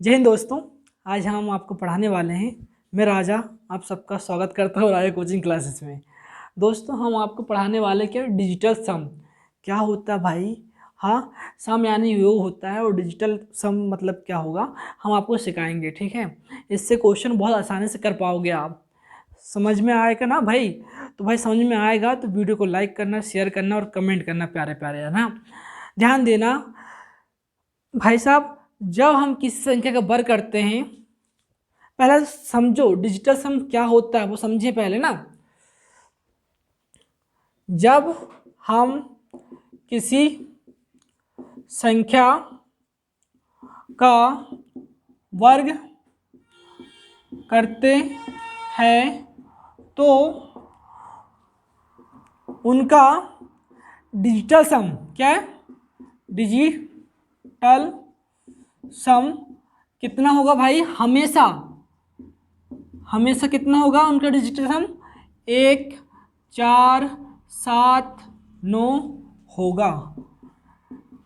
जय हिंद दोस्तों। आज हम आपको पढ़ाने वाले हैं। मैं राजा आप सबका स्वागत करता हूँ राजा कोचिंग क्लासेस में। दोस्तों हम आपको पढ़ाने वाले क्या डिजिटल सम क्या होता है भाई। हाँ, सम यानी योग होता है और डिजिटल सम मतलब क्या होगा हम आपको सिखाएंगे। ठीक है, इससे क्वेश्चन बहुत आसानी से कर पाओगे आप। समझ में आएगा ना भाई? तो भाई समझ में आएगा तो वीडियो को लाइक करना, शेयर करना और कमेंट करना प्यारे प्यारे, है ना। ध्यान देना भाई साहब, जब हम किसी संख्या का वर्ग करते हैं, पहले समझो डिजिटल सम क्या होता है वो समझे पहले ना। जब हम किसी संख्या का वर्ग करते हैं तो उनका डिजिटल सम क्या है, डिजिटल सम कितना होगा भाई? हमेशा हमेशा कितना होगा उनका डिजिटल सम? 1, 4, 7, 9 होगा।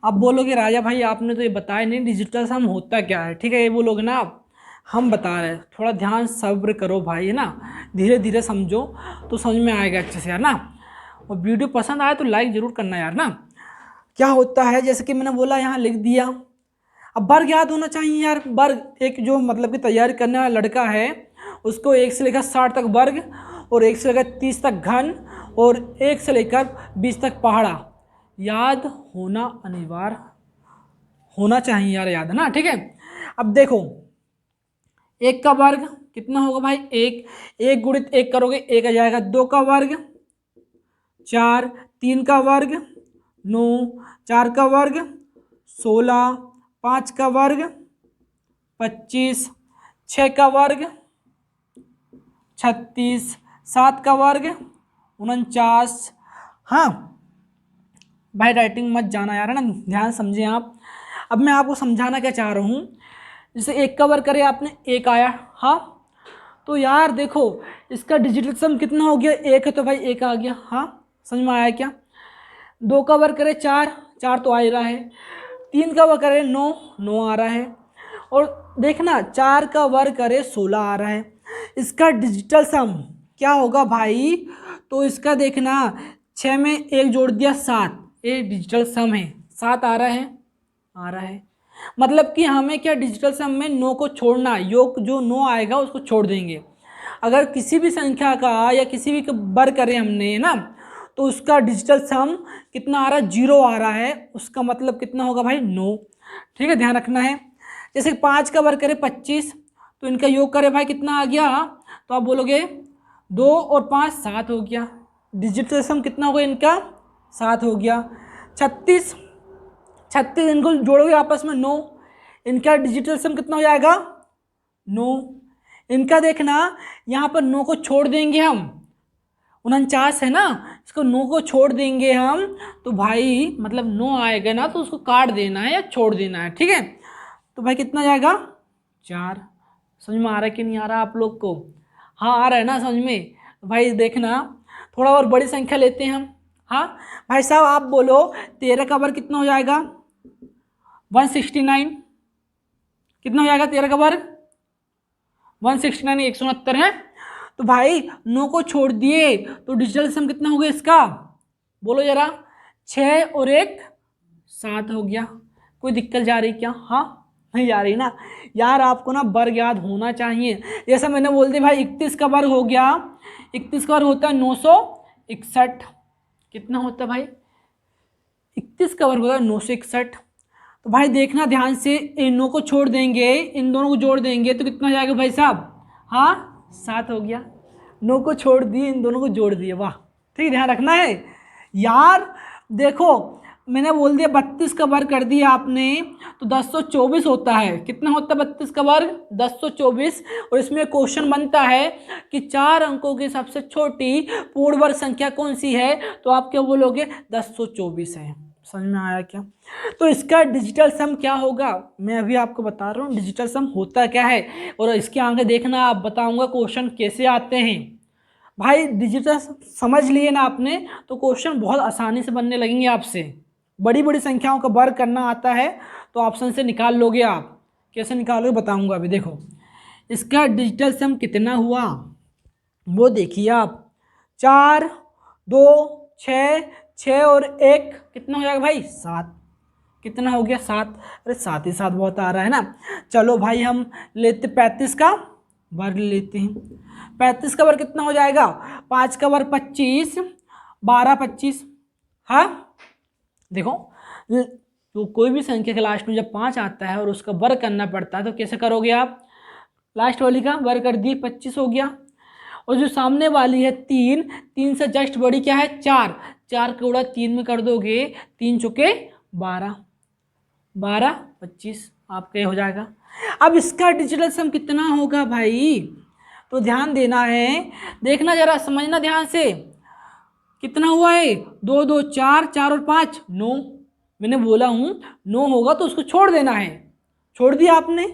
अब बोलोगे राजा भाई आपने तो ये बताया नहीं डिजिटल सम होता क्या है। ठीक है, ये बोलोगे ना आप, हम बता रहे हैं, थोड़ा ध्यान सब्र करो भाई, है ना। धीरे धीरे समझो तो समझ में आएगा अच्छे से यार ना। और वीडियो पसंद आए तो लाइक ज़रूर करना यार ना। क्या होता है जैसे कि मैंने बोला यहाँ लिख दिया। अब वर्ग याद होना चाहिए यार। वर्ग एक जो मतलब कि तैयारी करने वाला लड़का है उसको 1 से लेकर 60 तक वर्ग और 1 से लेकर 30 तक घन और 1 से लेकर 20 तक पहाड़ा याद होना अनिवार्य होना चाहिए यार, याद है ना। ठीक है, अब देखो 1 का वर्ग कितना होगा भाई? 1 गुणित 1 करोगे 1 आ जाएगा। 2 का वर्ग 4, 3 का वर्ग 9, 4 का वर्ग 16, 5 का वर्ग 25, 6 का वर्ग 36, 7 का वर्ग 49। हाँ भाई राइटिंग मत जाना यार, है ना, ध्यान समझें आप। अब मैं आपको समझाना क्या चाह रहा हूँ, जैसे 1 का वर्ग करे आपने 1 आया। हाँ, तो यार देखो इसका डिजिटल सम कितना हो गया? 1 है तो भाई 1 आ गया। हाँ, समझ में आया क्या? 2 का वर्ग करे 4, 4 तो आ ही रहा है। 3 का वर्ग करे 9, 9 आ रहा है। और देखना 4 का वर्ग करे 16 आ रहा है। इसका डिजिटल सम क्या होगा भाई? तो इसका देखना 6 में 1 जोड़ दिया 7, ये डिजिटल सम है। 7 आ रहा है, आ रहा है। मतलब कि हमें क्या डिजिटल सम में 9 को छोड़ना, योग जो 9 आएगा उसको छोड़ देंगे। अगर किसी भी संख्या का या किसी भी का वर्ग करें हमने ना तो उसका डिजिटल सम कितना आ रहा है? 0 आ रहा है। उसका मतलब कितना होगा भाई? 9। ठीक है, ध्यान रखना है। जैसे 5 का वर्ग करे 25 तो इनका योग करे भाई कितना आ गया? तो आप बोलोगे 2 और 5 7 हो गया। डिजिटल सम कितना होगा इनका? 7 हो गया। 36 36 इनको जोड़ोगे आपस में 9, इनका डिजिटल सम कितना हो जाएगा? 9। इनका देखना यहाँ पर 9 को छोड़ देंगे हम, 49 है ना, इसको 9 को छोड़ देंगे हम तो भाई मतलब 9 आएगा ना तो उसको काट देना है या छोड़ देना है। ठीक है, तो भाई कितना जाएगा? 4। समझ में आ रहा है कि नहीं आ रहा आप लोग को? हाँ आ रहा है ना समझ में? तो भाई देखना थोड़ा और बड़ी संख्या लेते हैं हम। हाँ भाई साहब आप बोलो 13 का वर्ग कितना हो जाएगा? 169। कितना हो जाएगा 13 का वर्ग? 169 169 है। तो भाई 9 को छोड़ दिए तो डिजिटल सम कितना हो गया इसका? बोलो जरा। 6 और 1 7 हो गया। कोई दिक्कत जा रही क्या? हाँ नहीं जा रही ना यार। आपको ना वर्ग याद होना चाहिए। जैसा मैंने बोल दिया भाई 31 का वर्ग हो गया। 31 का वर्ग होता है 961। कितना होता है भाई? 31 का वर्ग होता है 961। तो भाई देखना ध्यान से, इन 9 को छोड़ देंगे इन दोनों को जोड़ देंगे तो कितना हो जाएगा भाई साहब? हाँ 7 हो गया। 9 को छोड़ दिए इन दोनों को जोड़ दिए, वाह। ठीक, ध्यान रखना है यार। देखो मैंने बोल दिया 32 का वर्ग कर दिया आपने तो 1024 होता है। कितना होता है 32 का वर्ग? 1024। और इसमें क्वेश्चन बनता है कि 4 अंकों की सबसे छोटी पूर्ण वर्ग संख्या कौन सी है? तो आप क्या बोलोगे? 1024 है। समझ में आया क्या? तो इसका डिजिटल सम क्या होगा मैं अभी आपको बता रहा हूँ। डिजिटल सम होता क्या है और इसके आगे देखना आप बताऊंगा क्वेश्चन कैसे आते हैं। भाई डिजिटल समझ लिए ना आपने तो क्वेश्चन बहुत आसानी से बनने लगेंगे आपसे। बड़ी बड़ी संख्याओं का वर्ग करना आता है तो ऑप्शन से निकाल लोगे आप कैसे निकालोगे बताऊंगा अभी। देखो इसका डिजिटल सम कितना हुआ वो देखिए आप, 4 2 6, 6 और 1 कितना हो जाएगा भाई 7। कितना हो गया 7। अरे 7 ही 7 बहुत आ रहा है ना। चलो भाई हम लेते 35 का वर्ग लेते हैं। 35 का वर्ग कितना हो जाएगा, 5 का वर्ग 25, 12 25। हाँ देखो तो कोई भी संख्या के लास्ट में जब 5 आता है और उसका वर्ग करना पड़ता है तो कैसे करोगे आप, लास्ट वाली का वर्ग कर दिए 25 हो गया। और जो सामने वाली है 3, 3 से जस्ट बड़ी क्या है 4, 4 का गुणा 3 में कर दोगे, 3 चुके 12, 12 25 आपका ये हो जाएगा। अब इसका डिजिटल सम कितना होगा भाई, तो ध्यान देना है, देखना जरा समझना ध्यान से। कितना हुआ है 2 2 4, 4 और 5 9। मैंने बोला हूँ 9 होगा तो उसको छोड़ देना है, छोड़ दिया आपने।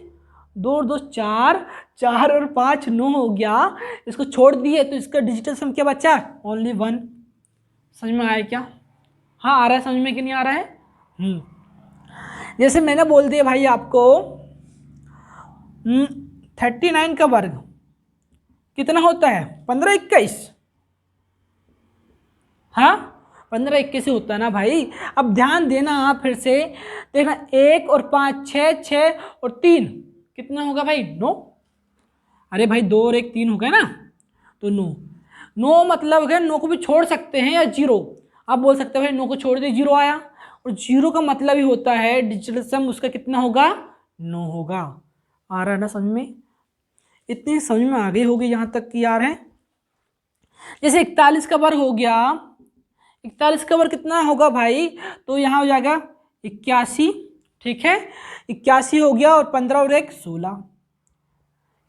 2 और 2 4, 4 और 5 9 हो गया, इसको छोड़ दिए तो इसका डिजिटल सम क्या बचा, ओनली 1। समझ में आया क्या, हाँ आ रहा है समझ में कि नहीं आ रहा है। जैसे मैंने बोल दिया भाई आपको 39 का वर्ग कितना होता है 15 21। हाँ 15 21 से होता है ना भाई। अब ध्यान देना आप फिर से देखना, 1 और 5 6, 6 और 3 कितना होगा भाई 9। अरे भाई 2 और 1 3 हो गया ना, तो 9। 9 मतलब है 9 को भी छोड़ सकते हैं या 0, आप बोल सकते हैं भाई 9 को छोड़ दिए 0 आया, और 0 का मतलब ही होता है डिजिटल सम उसका कितना होगा 9 होगा। आ रहा है ना समझ में, इतनी समझ में आ गई होगी यहाँ तक कि यार है। जैसे 41 का वर्ग हो गया, 41 का वर्ग कितना होगा भाई, तो यहाँ हो जाएगा 81, ठीक है 81 हो गया, और 15 और 1 16।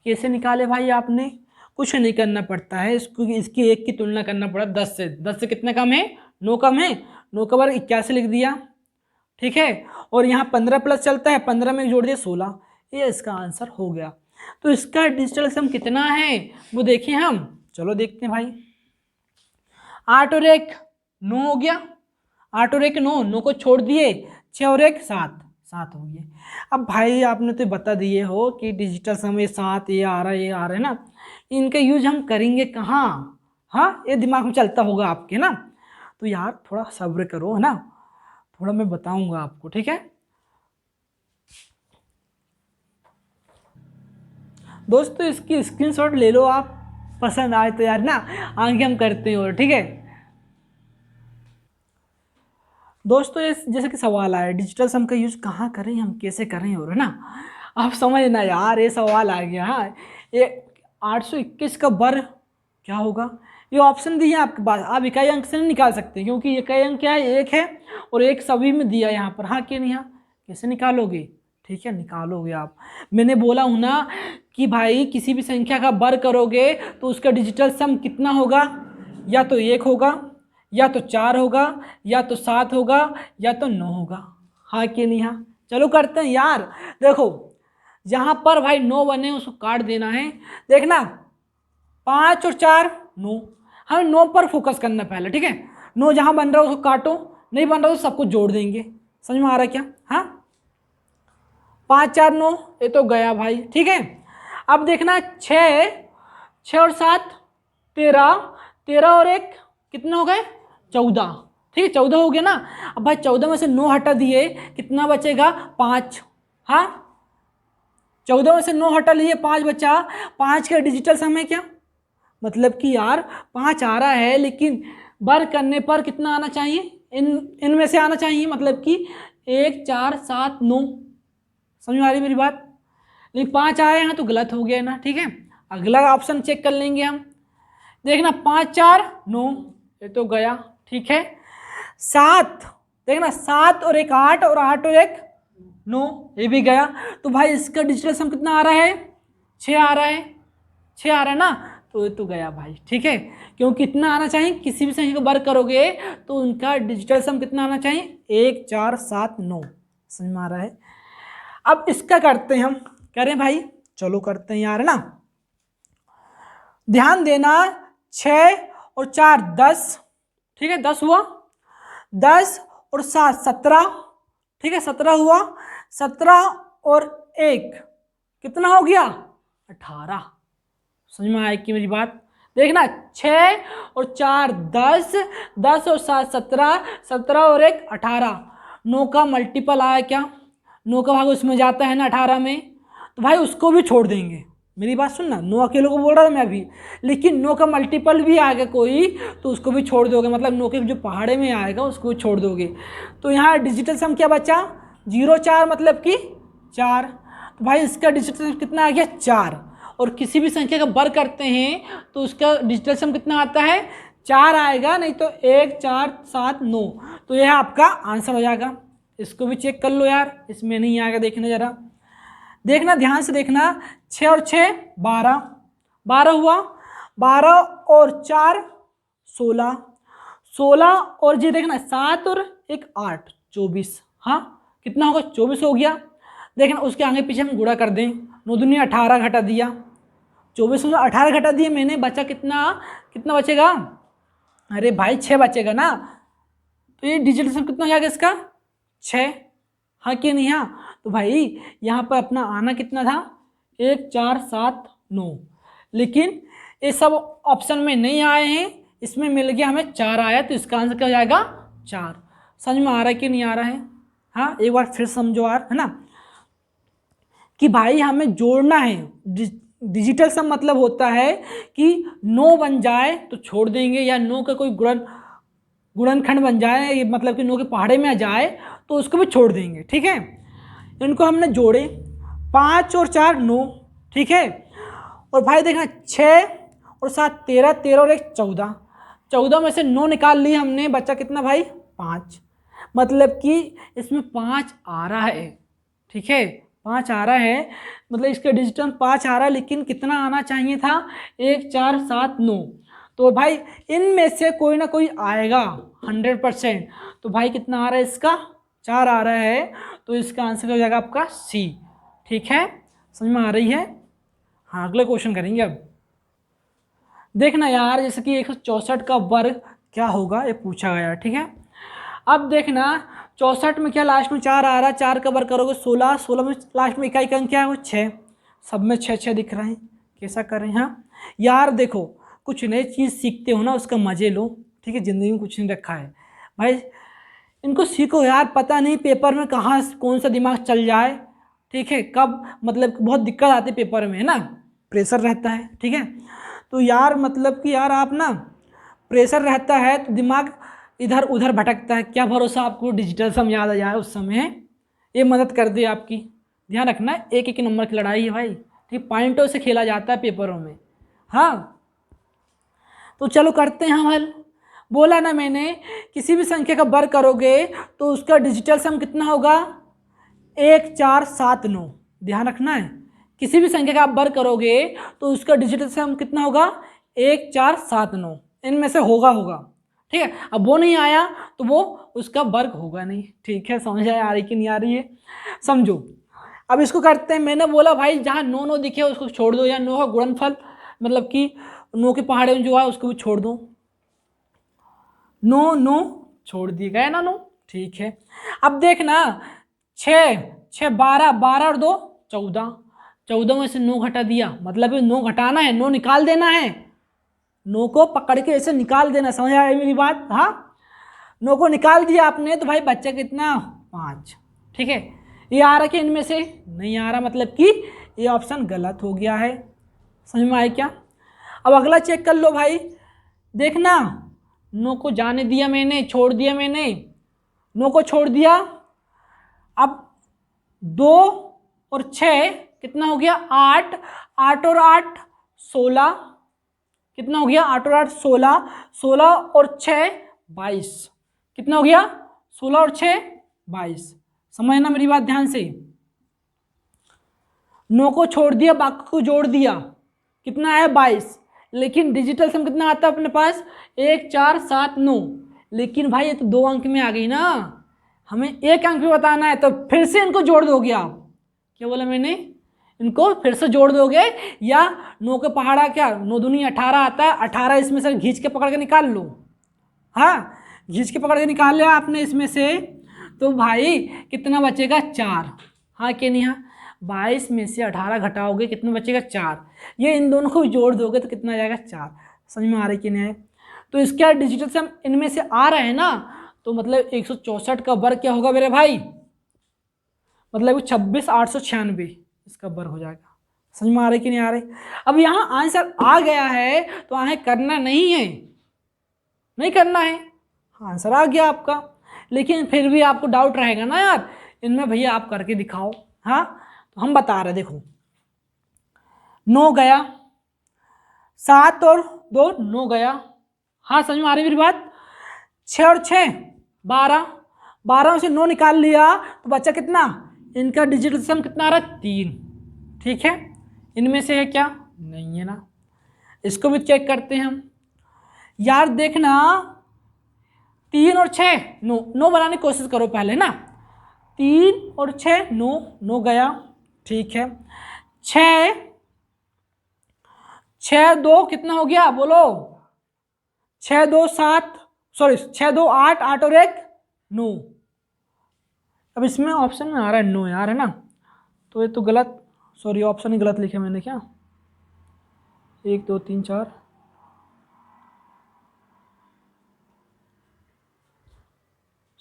कैसे निकाले भाई आपने, कुछ नहीं करना पड़ता है इसको, इसकी एक की तुलना करना पड़ा 10 से। 10 से कितना कम है 9 कम है, 9 का वर्ग 81 लिख दिया, ठीक है। और यहाँ 15 प्लस चलता है, 15 में जोड़ दिया 16, ये इसका आंसर हो गया। तो इसका डिजिटल सम कितना है वो देखिए हम, चलो देखते हैं भाई। 8 और 1 9 हो गया, 8 और 1 9, 9 को छोड़ दिए, 6 और 1 7, 7 हो गए। अब भाई आपने तो बता दिए हो कि डिजिटल सम ये 7 ये आ रहा है ये आ रहा है ना, इनका यूज हम करेंगे कहाँ, हाँ ये दिमाग में चलता होगा आपके ना, तो यार थोड़ा सब्र करो है ना, थोड़ा मैं बताऊंगा आपको, ठीक है दोस्तों। इसकी स्क्रीनशॉट ले लो आप, पसंद आए तो यार ना आगे हम करते हैं और, ठीक है दोस्तों। ये जैसे कि सवाल आया डिजिटल सम का यूज कहाँ करें हम, कैसे करें और है ना, आप समझना यार ये सवाल आ गया। हाँ ये 821 का वर्ग क्या होगा, ये ऑप्शन दिए हैं आपके पास, आप इकाई अंक से नहीं निकाल सकते क्योंकि इकाई अंक क्या है 1 है, और 1 सभी में दिया यहाँ पर, हाँ कि नहीं, हाँ कैसे निकालोगे, ठीक है निकालोगे आप। मैंने बोला हूँ ना कि भाई किसी भी संख्या का वर्ग करोगे तो उसका डिजिटल सम कितना होगा, या तो 1 होगा, या तो 4 होगा, या तो 7 होगा, या तो 9 होगा, हाँ कि नहीं, हाँ चलो करते हैं यार। देखो जहाँ पर भाई 9 बने उसको काट देना है, देखना 5 और 4 9, हमें 9 पर फोकस करना पहले, ठीक है 9 जहाँ बन रहा है उसको काटो, नहीं बन रहा तो सबको जोड़ देंगे। समझ में आ रहा है क्या, हाँ 5 4 9 ये तो गया भाई, ठीक है। अब देखना 6 और 7 13, 13 और 1 कितना हो गए 14, ठीक है 14 हो गया ना। अब भाई 14 में से 9 हटा दिए कितना बचेगा 5, हाँ 14 में से 9 हटा लिए 5 बचा, 5 का डिजिटल सम है क्या, मतलब कि यार 5 आ रहा है लेकिन वर्ग करने पर कितना आना चाहिए, इनमें से आना चाहिए, मतलब कि 1 4 7 9। समझ में आ रही मेरी बात, लेकिन 5 आए हैं तो गलत हो गया ना, ठीक है अगला ऑप्शन चेक कर लेंगे हम। देखना 5 4 9 ये तो गया, ठीक है 7 देखना 7 और 1 8, और 8 और 1 9 ये भी गया। तो भाई इसका डिजिटल सम कितना आ रहा है 6 आ रहा है, 6 आ रहा है ना, तो ये तो गया भाई, ठीक है क्योंकि कितना आना चाहिए, किसी भी संख्या को वर्ग करोगे तो उनका डिजिटल सम कितना आना चाहिए 1 4 7 9। समझ में आ रहा है। अब इसका करते हैं हम, करें भाई चलो करते हैं यार ना, ध्यान देना 6 और 4 10, ठीक है 10 हुआ, 10 और 7 17, ठीक है 17 हुआ, 17 और 1 कितना हो गया 18। समझ में आया कि मेरी बात? देखना 6 और 4 10, 10 और 7 17, 17 और 1 18। 9 का मल्टीपल आया क्या? 9 का भाग उसमें जाता है ना 18 में, तो भाई उसको भी छोड़ देंगे। मेरी बात सुनना, 9 अकेले को बोल रहा था मैं अभी, लेकिन 9 का मल्टीपल भी आएगा कोई तो उसको भी छोड़ दोगे, मतलब 9 के जो पहाड़े में आएगा उसको भी छोड़ दोगे। तो यहाँ डिजिटल सम क्या बचा? 0 4 मतलब कि 4। तो भाई इसका डिजिटल सम कितना आ गया? 4। और किसी भी संख्या का वर्ग करते हैं तो उसका डिजिटल सम कितना आता है? 4 आएगा, नहीं तो 1 4 7 9। तो यह आपका आंसर हो जाएगा। इसको भी चेक कर लो यार, इसमें नहीं आएगा, देखना जरा, देखना ध्यान से देखना। 6 और 6 12, 12 हुआ, 12 और 4 16, 16 और ये देखना 7 और 1 8 24। हाँ कितना होगा? 24 हो गया। देखना उसके आगे पीछे हम गुणा कर दें, 9 दूनी 18 घटा दिया, 24 में 18 घटा दिया मैंने, बचा कितना? कितना बचेगा? अरे भाई 6 बचेगा ना। तो ये डिजिटल सम कितना हो जाएगा इसका? 6। हाँ कि नहीं? हाँ। तो भाई यहाँ पर अपना आना कितना था? 1 4 7 9, लेकिन ये सब ऑप्शन में नहीं आए हैं, इसमें मिल गया हमें 4 आया, तो इसका आंसर क्या हो जाएगा? 4। समझ में आ रहा है कि नहीं आ रहा है? हाँ एक बार फिर समझो यार, है ना, कि भाई हमें जोड़ना है। डिजिटल सम मतलब होता है कि 9 बन जाए तो छोड़ देंगे, या 9 का कोई गुणनखंड बन जाए, ये मतलब कि 9 के पहाड़े में आ जाए तो उसको भी छोड़ देंगे। ठीक है, इनको हमने जोड़े, 5 और 4 9, ठीक है। और भाई देखना 6 और 7 13, 13 और 1 14, 14 में से 9 निकाल लिए हमने, बचा कितना भाई? 5। मतलब कि इसमें 5 आ रहा है। ठीक है, 5 आ रहा है, मतलब इसका डिजिटल 5 आ रहा है, लेकिन कितना आना चाहिए था? 1 4 7 9। तो भाई इनमें से कोई ना कोई आएगा 100%। तो भाई कितना आ रहा है इसका? 4 आ रहा है, तो इसका आंसर हो जाएगा आपका सी। ठीक है, समझ में आ रही है? हाँ अगले क्वेश्चन करेंगे अब। देखना यार, जैसे कि 164 का वर्ग क्या होगा ये पूछा गया। ठीक है, अब देखना 64 में क्या लास्ट में 4 आ रहा है, 4 का वर्ग करोगे 16, 16 में लास्ट में इकाई का अंक क्या है? वो 6। सब में 6 6 दिख रहे हैं, कैसा करें? हाँ यार देखो, कुछ नई चीज़ सीखते हो ना, उसका मज़े लो। ठीक है, ज़िंदगी में कुछ नहीं रखा है भाई, इनको सीखो यार। पता नहीं पेपर में कहाँ कौन सा दिमाग चल जाए, ठीक है, कब मतलब बहुत दिक्कत आती है पेपर में, है ना, प्रेशर रहता है। ठीक है, तो यार मतलब कि यार आप ना, प्रेशर रहता है तो दिमाग इधर उधर भटकता है, क्या भरोसा आपको डिजिटल सम याद आ जाए उस समय, ये मदद कर दे आपकी। ध्यान रखना, एक एक नंबर की लड़ाई है भाई, ठीक, पॉइंटों से खेला जाता है पेपरों में। हाँ तो चलो करते हैं हल। बोला ना मैंने, किसी भी संख्या का वर्ग करोगे तो उसका डिजिटल सम कितना होगा? 1 4 7 9। ध्यान रखना है, किसी भी संख्या का आप वर्ग करोगे तो उसका डिजिटल सम कितना होगा? 1 4 7 9, इनमें से होगा। ठीक है, अब वो नहीं आया तो वो उसका वर्ग होगा नहीं। ठीक है, समझ आ रही कि नहीं आ रही है? समझो, अब इसको करते हैं। मैंने बोला भाई जहाँ 9 9 दिखे उसको छोड़ दो, या 9 का गुणनफल मतलब कि 9 के पहाड़े में जो है उसको भी छोड़ दो। 9 9 छोड़ दिए गए ना 9। ठीक है, अब देखना 6 6 12, 12 और 2 14, 14 में से 9 घटा दिया, मतलब 9 घटाना है, 9 निकाल देना है, 9 को पकड़ के ऐसे निकाल देना। समझ आ रही मेरी बात? हाँ, 9 को निकाल दिया आपने तो भाई बच्चा कितना? 5। ठीक है, ये आ रहा कि इनमें से नहीं आ रहा, मतलब कि ये ऑप्शन गलत हो गया है। समझ में आया क्या? अब अगला चेक कर लो भाई, देखना 9 को जाने दिया मैंने, छोड़ दिया मैंने, 9 को छोड़ दिया। अब 2 और 6 कितना हो गया? 8, 8 और 8 16, कितना हो गया? 8 और 8 16, 16 और 6 22, कितना हो गया? 16 और 6 22। समझना मेरी बात ध्यान से, 9 को छोड़ दिया, बाकी को जोड़ दिया, कितना है? 22। लेकिन डिजिटल सम कितना आता है अपने पास? 1 4 7 9। लेकिन भाई ये तो 2 अंक में आ गई ना, हमें 1 अंक में बताना है, तो फिर से इनको जोड़ दोगे आप। क्या बोला मैंने? इनको फिर से जोड़ दोगे, या 9 के पहाड़ा क्या 9 दूनी 18 आता है, 18 इसमें से घींच के पकड़ के निकाल लो। हाँ, घींच के पकड़ के निकाल लिया आपने इसमें से, तो भाई कितना बचेगा? 4। हाँ कि नहीं? हाँ, 22 में से 18 घटाओगे कितना बचेगा 4। ये इन दोनों को भी जोड़ दोगे तो कितना आ जाएगा 4। समझ में आ रही कि नहीं है? तो इसका डिजिटल सम इनमें से आ रहा है ना, तो मतलब 164 का वर्ग क्या होगा मेरे भाई, मतलब 26,896 इसका वर्ग हो जाएगा। समझ में आ रही कि नहीं आ रही? अब यहाँ आंसर आ गया है तो आगे करना नहीं है, नहीं करना है, आंसर आ गया आपका, लेकिन फिर भी आपको डाउट रहेगा ना यार इनमें, भैया आप करके दिखाओ। हाँ तो हम बता रहे, देखो 9 गया, 7 और 2 9 गया। हाँ समझ में आ रही मेरी बात? 6 और 6 12, 12 में से 9 निकाल लिया तो बच्चा कितना, इनका डिजिटल सम कितना आ रहा है 3। ठीक है, इनमें से है क्या, नहीं है ना। इसको भी चेक करते हैं हम यार, देखना 3 और 6 9 9 बनाने की कोशिश करो पहले ना, 3 और 6 9 9 गया। ठीक है, 6 6 2 कितना हो गया बोलो, 6 2 7, सॉरी 6 2 8, 8 और 1 9। अब इसमें ऑप्शन में आ रहा है 9 यार, है ना, तो ये तो गलत, सॉरी ऑप्शन ही गलत लिखे मैंने क्या, 1 2 3 4,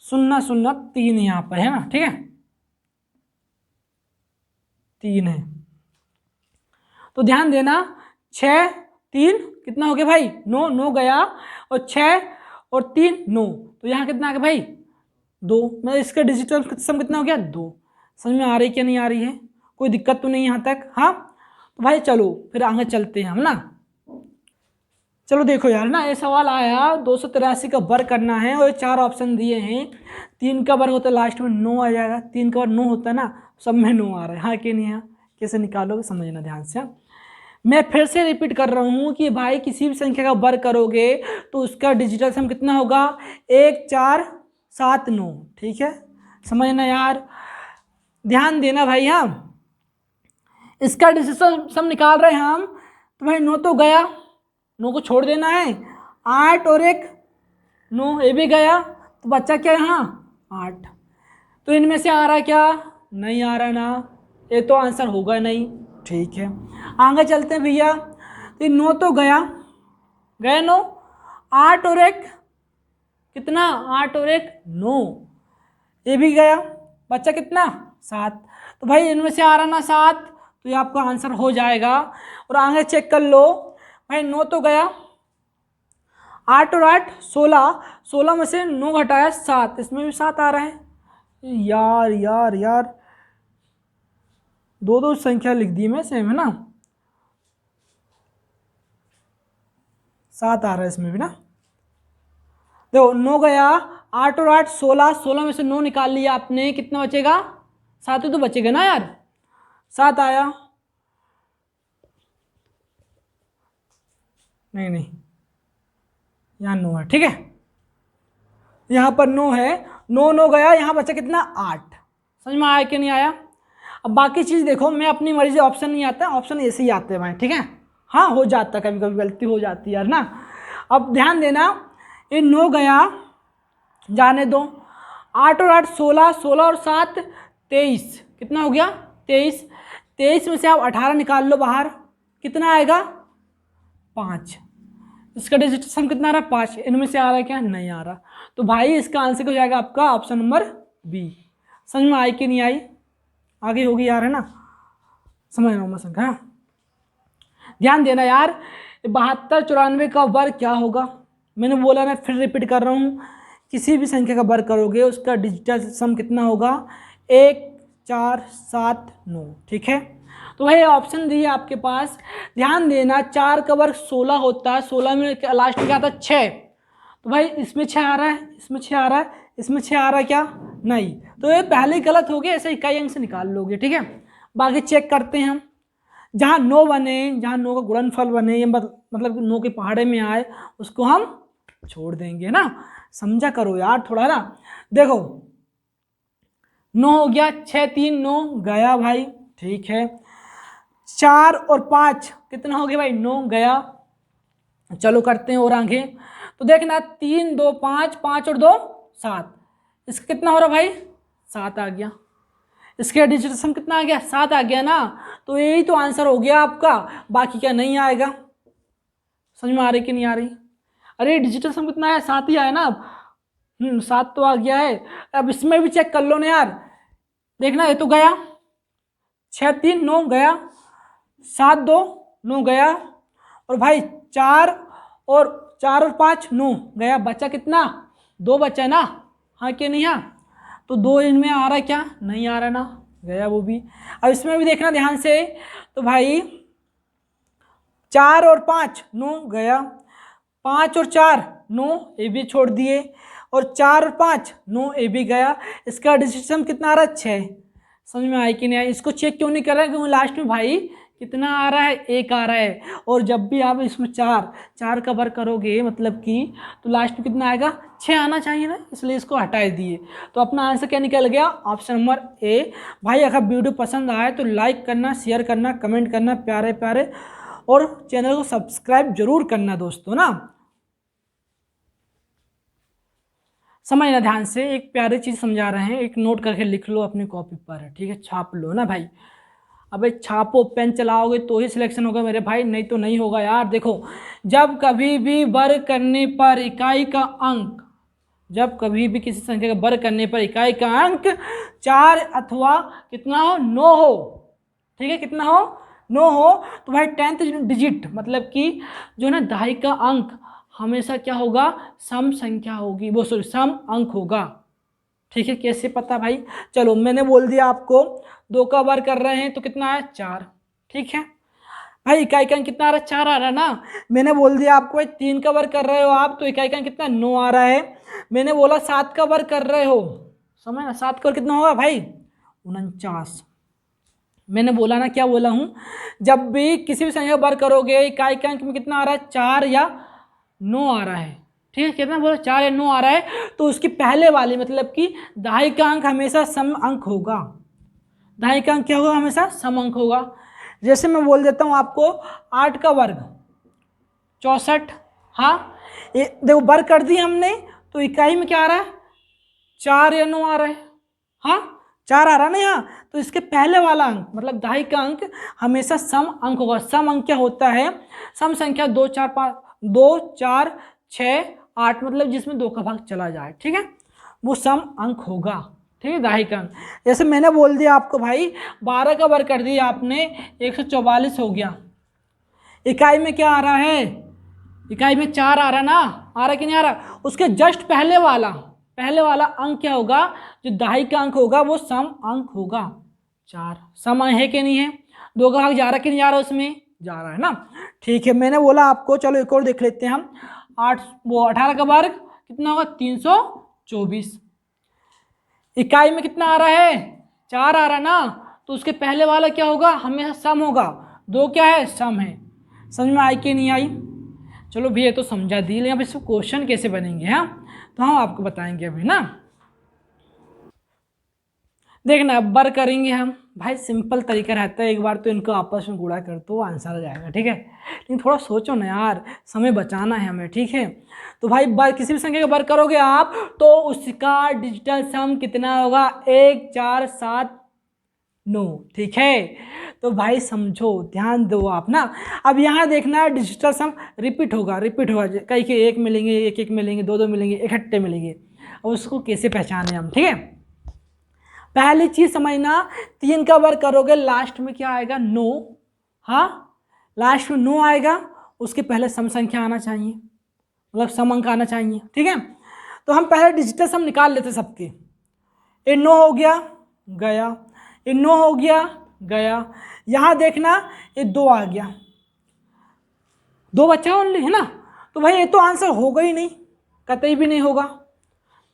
सुनना सुनना 3 यहाँ पर है ना, ठीक है 3 है। तो ध्यान देना 6 3 कितना हो गया भाई 9 9 गया, और 6 और 3 9, तो यहाँ कितना आ गया भाई 2, मतलब इसका डिजिटल सम कितना हो गया 2। समझ में आ रही क्या नहीं आ रही है, कोई दिक्कत तो नहीं यहाँ तक? हाँ तो भाई चलो फिर आगे चलते हैं हम ना। चलो देखो यार ना, ये सवाल आया 283 का वर्ग करना है और 4 ऑप्शन दिए हैं, 3 का वर्ग होता है लास्ट में 9 आ जाएगा, 3 का वर्ग 9 होता है ना, सब में 9 आ रहा है। हाँ कि नहीं है? कैसे निकालोगे समझना ध्यान से। मैं फिर से रिपीट कर रहा हूँ कि भाई किसी भी संख्या का वर्ग करोगे तो उसका डिजिटल सम कितना होगा 1 4 7 9। ठीक है, समझना यार, ध्यान देना भाई। हाँ इसका डिजिटल सम निकाल रहे हैं हम, तो भाई 9 तो गया, 9 को छोड़ देना है, 8 और 1 9 ये भी गया, तो बच्चा क्या यहाँ 8। तो इनमें से आ रहा है क्या, नहीं आ रहा ना, ये तो आंसर होगा नहीं। ठीक है आगे चलते हैं भैया, तो 9 तो गया, गया 9, 8 और 1 कितना, 8 और 1 9, ये भी गया, बच्चा कितना 7। तो भाई इनमें से आ रहा ना 7, तो ये आपका आंसर हो जाएगा। और आगे चेक कर लो भाई, 9 तो गया, 8 और 8 16, 16 में से 9 घटाया 7, इसमें भी 7 आ रहा है। यार यार यार, दो संख्या लिख दी मैं सेम, है ना, 7 आ रहा है इसमें भी ना। देखो 9 गया, 8 और 8 16, 16 में से 9 निकाल लिया आपने, कितना बचेगा 7 ही तो बचेगा ना यार, 7 आया। नहीं नहीं, यहाँ 9 है, ठीक है, यहाँ पर 9 है, 9 9 गया, यहाँ बचा कितना 8। समझ में आया कि नहीं आया? अब बाकी चीज़ देखो, मैं अपनी मर्जी से ऑप्शन नहीं आता, ऑप्शन ऐसे ही आते हैं भाई, ठीक है। हाँ हो जाता है, कभी कभी गलती हो जाती है यार ना। अब ध्यान देना, ये 9 गया, जाने दो, 8 और 8 16, 16 और 7 23, कितना हो गया 23, 23 में से आप 18 निकाल लो बाहर, कितना आएगा 5। इसका डिजिटल सम कितना आ रहा है 5, इनमें से आ रहा है क्या, नहीं आ रहा। तो भाई इसका आंसर हो जाएगा आपका ऑप्शन नंबर बी। समझ में आई कि नहीं आई? आगे होगी यार, है ना, समझ रहा हूँ मैं संख्या। ध्यान देना यार, 72 94 का वर्ग क्या होगा, मैंने बोला ना, फिर रिपीट कर रहा हूँ, किसी भी संख्या का वर्ग करोगे उसका डिजिटल सम कितना होगा 1 4 7 9। ठीक है, तो भाई ऑप्शन दिए आपके पास, ध्यान देना 4 का वर्ग 16 होता है, 16 में लास्ट में क्या आता है 6, तो भाई इसमें 6 आ रहा है, इसमें 6 आ रहा है, इसमें 6 आ रहा है क्या, नहीं, तो ये पहले ही गलत हो गया, ऐसे इकाई अंक से निकाल लोगे। ठीक है, बाकी चेक करते हैं हम, जहाँ 9 बने, जहाँ 9 का गुणनफल बने, ये मतलब 9 के पहाड़े में आए उसको हम छोड़ देंगे ना, समझा करो यार थोड़ा ना। देखो 9 हो गया, 6 3 9 गया भाई, ठीक है, 4 और 5 कितना हो गया भाई 9 गया। चलो करते हैं और आगे, तो देखना 3 2 5, 5 और 2 7, इसका कितना हो रहा भाई 7 आ गया। इसके डिजिटल सम कितना आ गया, 7 आ गया ना। तो यही तो आंसर हो गया आपका, बाकी क्या नहीं आएगा। समझ में आ रही कि नहीं आ रही? अरे डिजिटल सम कितना है, 7 ही आया ना अब। 7 तो आ गया है। अब इसमें भी चेक कर लो ना यार, देखना ये तो गया, 6 3 9 गया, 7 2 9 गया, और भाई 4 और 5 9 गया, बचा कितना, 2 बचा ना। हाँ कि नहीं? हाँ, तो 2 इनमें आ रहा है क्या, नहीं आ रहा ना, गया वो भी। अब इसमें भी देखना ध्यान से, तो भाई 4 और 5 9 गया, 5 और 4 9, ये भी छोड़ दिए, और 4 और 5 9, ये भी गया। इसका डिजिटल कितना आ रहा है, 6। समझ में आई कि नहीं आई? इसको चेक क्यों नहीं कर रहा है, क्योंकि लास्ट में भाई कितना आ रहा है, 1 आ रहा है। और जब भी आप इसमें 4 कवर करोगे मतलब कि, तो लास्ट में कितना आएगा, 6 आना चाहिए ना, इसलिए इसको हटा दिए। तो अपना आंसर क्या निकल गया, ऑप्शन नंबर ए। भाई अगर वीडियो पसंद आए तो लाइक करना, शेयर करना, कमेंट करना प्यारे प्यारे, और चैनल को सब्सक्राइब जरूर करना दोस्तों ना। समझना ध्यान से, एक प्यारी चीज़ समझा रहे हैं, एक नोट करके लिख लो अपनी कॉपी पर, ठीक है, छाप लो ना भाई। अबे छापो, पेन चलाओगे तो ही सिलेक्शन होगा मेरे भाई, नहीं तो नहीं होगा यार। देखो, जब कभी भी वर्ग करने पर इकाई का अंक, जब कभी भी किसी संख्या का वर्ग करने पर इकाई का अंक 4 अथवा कितना हो, 9 हो, ठीक है, कितना हो, 9 हो, तो भाई 10th डिजिट मतलब कि जो है ना दहाई का अंक हमेशा क्या होगा, सम संख्या होगी, वो सॉरी सम अंक होगा। ठीक है, कैसे पता भाई, चलो मैंने बोल दिया आपको, 2 का वर्ग कर रहे हैं तो कितना है, 4। ठीक है भाई, इकाई का अंक कितना आ रहा है, 4 आ रहा है ना। मैंने बोल दिया आपको 3 का वर्ग कर रहे हो आप, तो इकाई का अंक कितना, 9 आ रहा है। मैंने बोला 7 का वर्ग कर रहे हो, समझ ना, 7 का वर्ग कितना होगा भाई, 49। मैंने बोला ना, क्या बोला हूँ, जब भी किसी भी संख्या का वर्ग करोगे इकाई के अंक में कितना आ रहा है, 4 या 9 आ रहा है। ठीक है, कितना बोला, 4 या 9 आ रहा है, तो उसकी पहले वाली मतलब कि दहाई का अंक हमेशा सम अंक होगा। दहाई का अंक क्या होगा, हमेशा सम अंक होगा। जैसे मैं बोल देता हूँ आपको, 8 का वर्ग 64। हाँ, ये देखो वर्ग कर दिया हमने, तो इकाई में क्या आ रहा है, 4 या 9 आ रहा है। हाँ, 4 आ रहा है ना यहाँ, तो इसके पहले वाला अंक मतलब दहाई का अंक हमेशा सम अंक होगा। सम अंक क्या होता है, सम संख्या 2 4 5 2 4 6 8 मतलब जिसमें 2 का भाग चला जाए, ठीक है, वो सम अंक होगा। ठीक है, दहाई का अंक। जैसे मैंने बोल दिया आपको भाई, 12 का वर्ग कर दिया आपने, 144 हो गया। इकाई में क्या आ रहा है, इकाई में 4 आ रहा ना, आ रहा कि नहीं आ रहा, उसके जस्ट पहले वाला अंक क्या होगा, जो दहाई का अंक होगा वो सम अंक होगा। 4 सम है कि नहीं है, 2 का भाग जा रहा कि नहीं जा रहा, उसमें जा रहा है ना। ठीक है, मैंने बोला आपको, चलो एक और देख लेते हैं हम। 18 का वर्ग कितना होगा, 324। इकाई में कितना आ रहा है, 4 आ रहा है ना, तो उसके पहले वाला क्या होगा, हमेशा सम होगा। 2 क्या है, सम है। समझ में आई कि नहीं आई? चलो भैया तो समझा दी, लेकिन अब इसको क्वेश्चन कैसे बनेंगे, हाँ तो हम आपको बताएंगे अभी ना। देखना अब बर करेंगे हम भाई, सिंपल तरीका रहता है, एक बार तो इनको आपस में गुणा कर दो, आंसर आ जाएगा। ठीक है, लेकिन थोड़ा सोचो ना यार, समय बचाना है हमें। ठीक है, तो भाई बर किसी भी संख्या का बर करोगे आप, तो उसका डिजिटल सम कितना होगा, 1 4 7 9। ठीक है, तो भाई समझो, ध्यान दो आप ना। अब यहाँ देखना डिजिटल सम रिपीट होगा, कई के 1 मिलेंगे, 1 1 मिलेंगे, 2 2 मिलेंगे, इकट्ठे मिलेंगे। और उसको कैसे पहचाने हम, ठीक है, पहली चीज समझना, 3 का वर्ग करोगे लास्ट में क्या आएगा, 9। हाँ, लास्ट में 9 आएगा, उसके पहले सम संख्या आना चाहिए, मतलब सम अंक आना चाहिए। ठीक है, तो हम पहले डिजिटल सम निकाल लेते सबके। ये 9 हो गया, गया, ये 9 हो गया, गया। यहाँ देखना ये 2 आ गया, 2 बचा ओनली, है ना, तो भाई ये तो आंसर होगा ही नहीं, कतई भी नहीं होगा।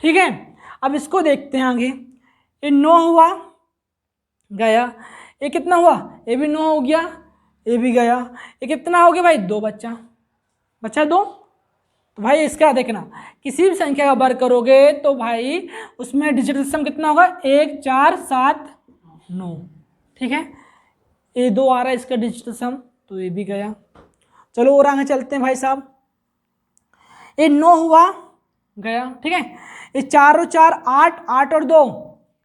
ठीक है, अब इसको देखते हैं आगे। ये 9 हुआ, गया, ये कितना हुआ, ये भी 9 हो गया, ये भी गया, ये कितना हो गया भाई, 2 बचा 2। तो भाई इसका देखना, किसी भी संख्या का वर्ग करोगे तो भाई उसमें डिजिटल सम कितना होगा, 1 4 7 9। ठीक है, ये 2 आ रहा है इसका डिजिटल सम, तो ये भी गया। चलो और आगे चलते हैं भाई साहब। ये 9 हुआ, गया। ठीक है, ये 4 और 4 8, 8 और 2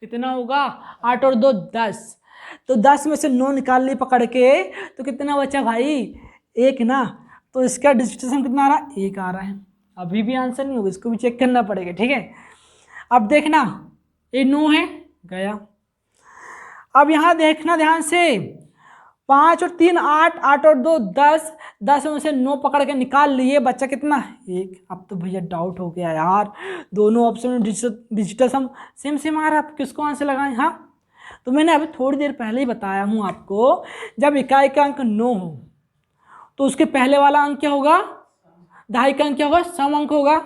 कितना होगा 8 और 2 10। तो 10 में से 9 निकाल लिए पकड़ के, तो कितना बचा भाई 1 ना। तो इसका डिजिटल सम कितना आ रहा है 1 आ रहा है। अभी भी आंसर नहीं होगा, इसको भी चेक करना पड़ेगा, ठीक है। अब देखना ये 9 है गया। अब यहाँ देखना ध्यान से 5 और 3 8, 8 और 2 10, 10 में से 9 पकड़ के निकाल लिए, बच्चा कितना 1। अब तो भैया डाउट हो गया यार, दोनों ऑप्शन में डिजिटल सम सेम सेम आ रहा है, आप किसको आंसर लगाएं। हाँ तो मैंने अभी थोड़ी देर पहले ही बताया हूँ आपको, जब इकाई का अंक 9 हो तो उसके पहले वाला अंक क्या होगा, दहाई का अंक क्या होगा, सम अंक होगा।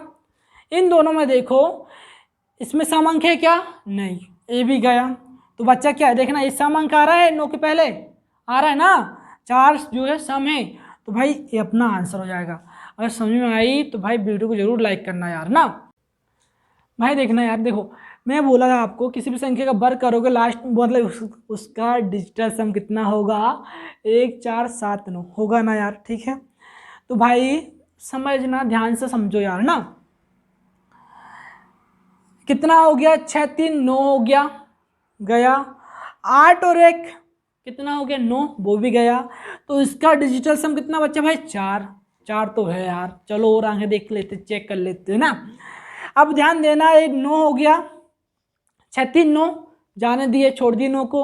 इन दोनों में देखो इसमें सम अंक है क्या, नहीं, ए भी गया। तो बच्चा क्या है देखना, ये सम अंक आ रहा है 9 के पहले आ रहा है ना, 4 जो है सम है, तो भाई ये अपना आंसर हो जाएगा। अगर समझ में आई तो भाई वीडियो को जरूर लाइक करना यार ना। भाई देखना यार, देखो मैं बोला था आपको किसी भी संख्या का वर्ग करोगे लास्ट मतलब उसका डिजिटल सम कितना होगा 1 4 7 9 होगा ना यार, ठीक है। तो भाई समझना, ध्यान से समझो यार ना। कितना हो गया 6 3 9 हो गया 8 और 1 कितना हो गया 9, वो भी गया। तो इसका डिजिटल सम कितना बचा भाई 4 4 तो है यार। चलो और आगे देख लेते, चेक कर लेते हैं ना। अब ध्यान देना, ये 9 हो गया, 6 3 9 जाने दिए, छोड़ दिए 9 को।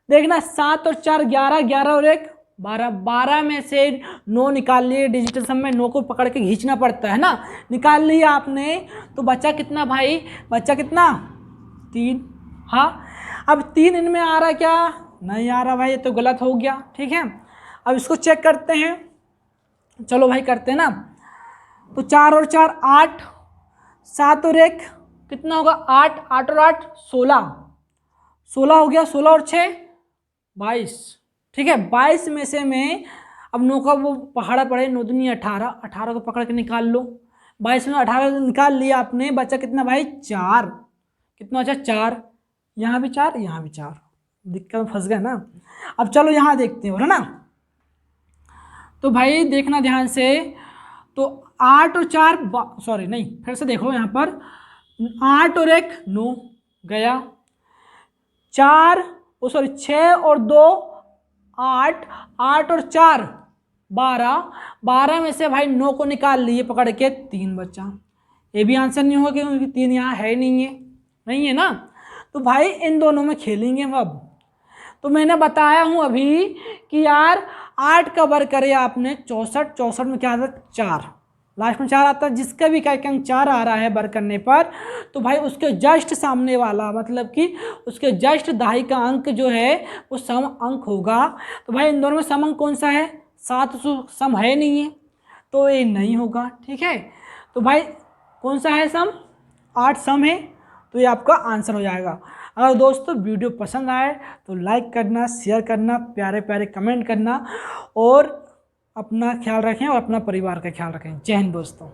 देखना 7 और 4 11, 11 और 1 12, 12 में से 9 निकाल लिए, डिजिटल सम में 9 को पकड़ के खींचना पड़ता है ना, निकाल लिया आपने। तो बचा कितना भाई, बचा कितना 3। हाँ अब 3 इनमें आ रहा क्या, नहीं आ रहा भाई, ये तो गलत हो गया, ठीक है। अब इसको चेक करते हैं, चलो भाई करते हैं ना। तो 4 और 4 8, 7 और 1 कितना होगा 8, 8 और 8 16, 16 हो गया, 16 और 6 22, ठीक है। 22 में से मैं अब 9 का वो पहाड़ा पड़े, 9 दूनी 18, 18 को पकड़ के निकाल लो। 22 में 18 निकाल लिया आपने, बचा कितना भाई 4, कितना बचा 4, यहाँ भी 4 यहाँ भी 4, दिक्कत में फंस गए ना। अब चलो यहाँ देखते हैं, है ना। तो भाई देखना ध्यान से, तो 8 और 4 सॉरी नहीं, फिर से देखो यहाँ पर 8 और 1 9 गया, 4 सॉरी 6 और 2 8, 8 और 4 12, 12 में से भाई 9 को निकाल लिए पकड़ के, 3 बचा। ये भी आंसर नहीं होगा क्योंकि 3 यहाँ है नहीं है ना। तो भाई इन दोनों में खेलेंगे हम अब। तो मैंने बताया हूँ अभी कि यार 8 का वर्ग करे आपने 64, 64 में क्या आता है 4, लास्ट में 4 आता है। जिसका भी इकाई का अंक 4 आ रहा है वर्ग करने पर, तो भाई उसके जस्ट सामने वाला मतलब कि उसके जस्ट दहाई का अंक जो है वो सम अंक होगा। तो भाई इन दोनों में सम अंक कौन सा है 7, सम है नहीं है, तो ये नहीं होगा, ठीक है। तो भाई कौन सा है सम 8 सम है, तो ये आपका आंसर हो जाएगा। अगर दोस्तों वीडियो पसंद आए तो लाइक करना, शेयर करना, प्यारे प्यारे कमेंट करना, और अपना ख्याल रखें और अपना परिवार का ख्याल रखें। जय हिंद दोस्तों।